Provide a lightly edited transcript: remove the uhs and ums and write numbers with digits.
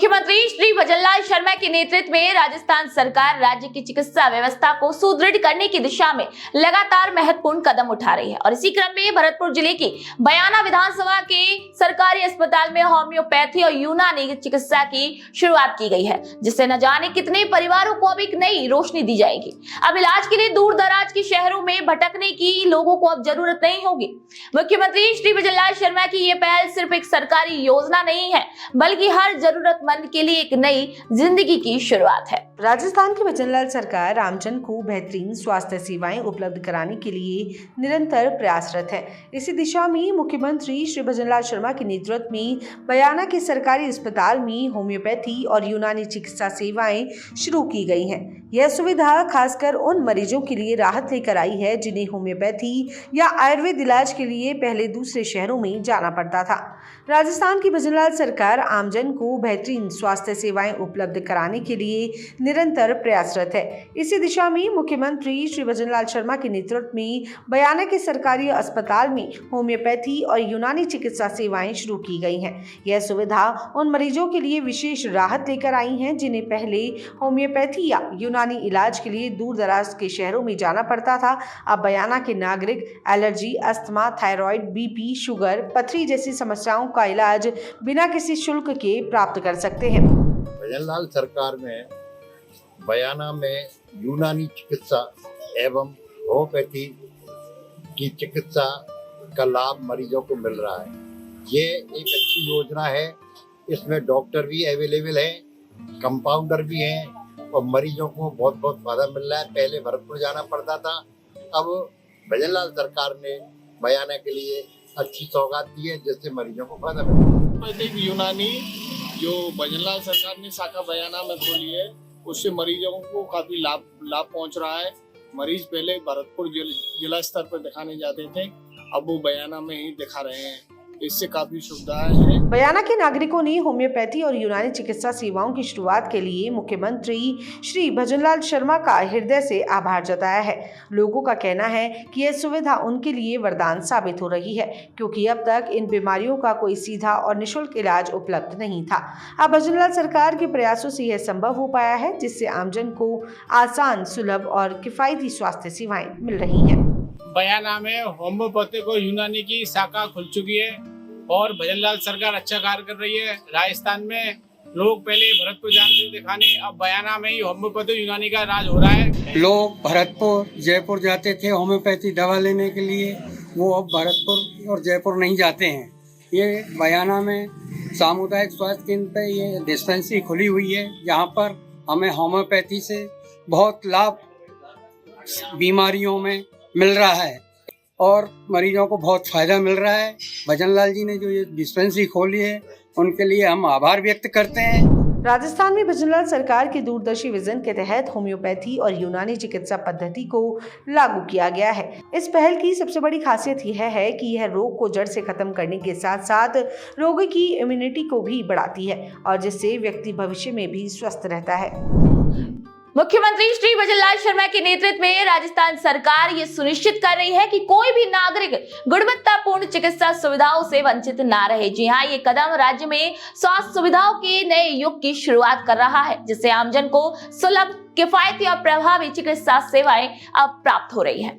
मुख्यमंत्री श्री भजनलाल शर्मा के नेतृत्व में राजस्थान सरकार राज्य की चिकित्सा व्यवस्था को सुदृढ़ करने की दिशा में लगातार महत्वपूर्ण कदम उठा रही है और इसी क्रम में भरतपुर जिले की बयाना विधानसभा के सरकारी अस्पताल में होम्योपैथी और यूनानी चिकित्सा की शुरुआत की गई है, जिससे न जाने कितने परिवारों को अब एक नई रोशनी दी जाएगी। अब इलाज के लिए दूर दराज के शहरों में भटकने की लोगों को अब जरूरत नहीं होगी। मुख्यमंत्री श्री भजनलाल शर्मा की ये पहल सिर्फ एक सरकारी योजना नहीं है, बल्कि हर जरूरतमंद के लिए एक नई जिंदगी की शुरुआत है। राजस्थान की भजनलाल सरकार आमजन को बेहतरीन स्वास्थ्य सेवाएं उपलब्ध कराने के लिए निरंतर प्रयासरत है। इसी दिशा में मुख्यमंत्री श्री भजनलाल शर्मा के नेतृत्व में बयाना के सरकारी अस्पताल में होम्योपैथी और यूनानी चिकित्सा सेवाएं शुरू की गई हैं। यह सुविधा खासकर उन मरीजों के लिए राहत लेकर आई है जिन्हें होम्योपैथी या आयुर्वेद इलाज के लिए पहले दूसरे शहरों में जाना पड़ता था। राजस्थान की भजनलाल सरकार आमजन को बेहतरीन स्वास्थ्य सेवाएं उपलब्ध कराने के लिए निरंतर प्रयासरत है। इसी दिशा में मुख्यमंत्री श्री भजनलाल शर्मा के नेतृत्व में बयाना के सरकारी अस्पताल में होम्योपैथी और यूनानी चिकित्सा सेवाएं शुरू की गई हैं। यह सुविधा उन मरीजों के लिए विशेष राहत लेकर आई है जिन्हें पहले होम्योपैथी या यूनानी इलाज के लिए दूर दराज के शहरों में जाना पड़ता था। अब बयाना के नागरिक allergy, asthma, thyroid, BP, sugar, पथरी जैसी समस्याओं का इलाज बिना किसी शुल्क के प्राप्त कर सकते हैं। भजनलाल सरकार में बयाना में यूनानी चिकित्सा एवं होम्योपैथी की चिकित्सा का लाभ मरीजों को मिल रहा है। ये एक अच्छी योजना है। इसमें डॉक्टर भी अवेलेबल हैं, कंपाउंडर भी हैं और मरीजों को बहुत बहुत फायदा मिल रहा है। पहले भरतपुर जाना पड़ता था, अब भजनलाल सरकार ने बयाना के लिए अच्छी सौगात दी है जिससे मरीजों को फायदा मिल रहा है। यूनानी जो भजनलाल सरकार ने शाखा बयाना में खोली है, उससे मरीजों को काफी लाभ पहुंच रहा है। मरीज पहले भरतपुर जिला स्तर पर दिखाने जाते थे, अब वो बयाना में ही दिखा रहे हैं। इससे काफी सुविधाएं हैं। बयाना के नागरिकों ने होम्योपैथी और यूनानी चिकित्सा सेवाओं की शुरुआत के लिए मुख्यमंत्री श्री भजनलाल शर्मा का हृदय से आभार जताया है। लोगों का कहना है कि यह सुविधा उनके लिए वरदान साबित हो रही है, क्योंकि अब तक इन बीमारियों का कोई सीधा और निःशुल्क इलाज उपलब्ध नहीं था। अब भजनलाल सरकार के प्रयासों से यह संभव हो पाया है, जिससे आमजन को आसान, सुलभ और किफायती स्वास्थ्य सेवाएं मिल रही है। बयाना में होम्योपैथी और यूनानी की शाखा खुल चुकी है और भजनलाल सरकार अच्छा कार्य कर रही है। राजस्थान में लोग पहले भरतपुर जाते थे दिखाने, अब बयाना में ही होम्योपैथी यूनानी का इलाज हो रहा है। लोग भरतपुर, जयपुर जाते थे होम्योपैथी दवा लेने के लिए, वो अब भरतपुर और जयपुर नहीं जाते हैं। ये बयाना में सामुदायिक स्वास्थ्य केंद्र पे ये डिस्पेंसरी खुली हुई है, जहाँ पर हमें होम्योपैथी से बहुत लाभ बीमारियों में मिल रहा है और मरीजों को बहुत फायदा मिल रहा है। भजनलाल जी ने जो ये डिस्पेंसरी खोली है, उनके लिए हम आभार व्यक्त करते हैं। राजस्थान में भजनलाल सरकार के दूरदर्शी विजन के तहत होम्योपैथी और यूनानी चिकित्सा पद्धति को लागू किया गया है। इस पहल की सबसे बड़ी खासियत यह है कि यह रोग को जड़ से खत्म करने के साथ साथ रोगी की इम्यूनिटी को भी बढ़ाती है और जिससे व्यक्ति भविष्य में भी स्वस्थ रहता है। मुख्यमंत्री श्री भजनलाल शर्मा के नेतृत्व में राजस्थान सरकार ये सुनिश्चित कर रही है कि कोई भी नागरिक गुणवत्तापूर्ण चिकित्सा सुविधाओं से वंचित ना रहे। जी हाँ, ये कदम राज्य में स्वास्थ्य सुविधाओं के नए युग की शुरुआत कर रहा है, जिससे आमजन को सुलभ, किफायती और प्रभावी चिकित्सा सेवाएं अब प्राप्त हो रही है।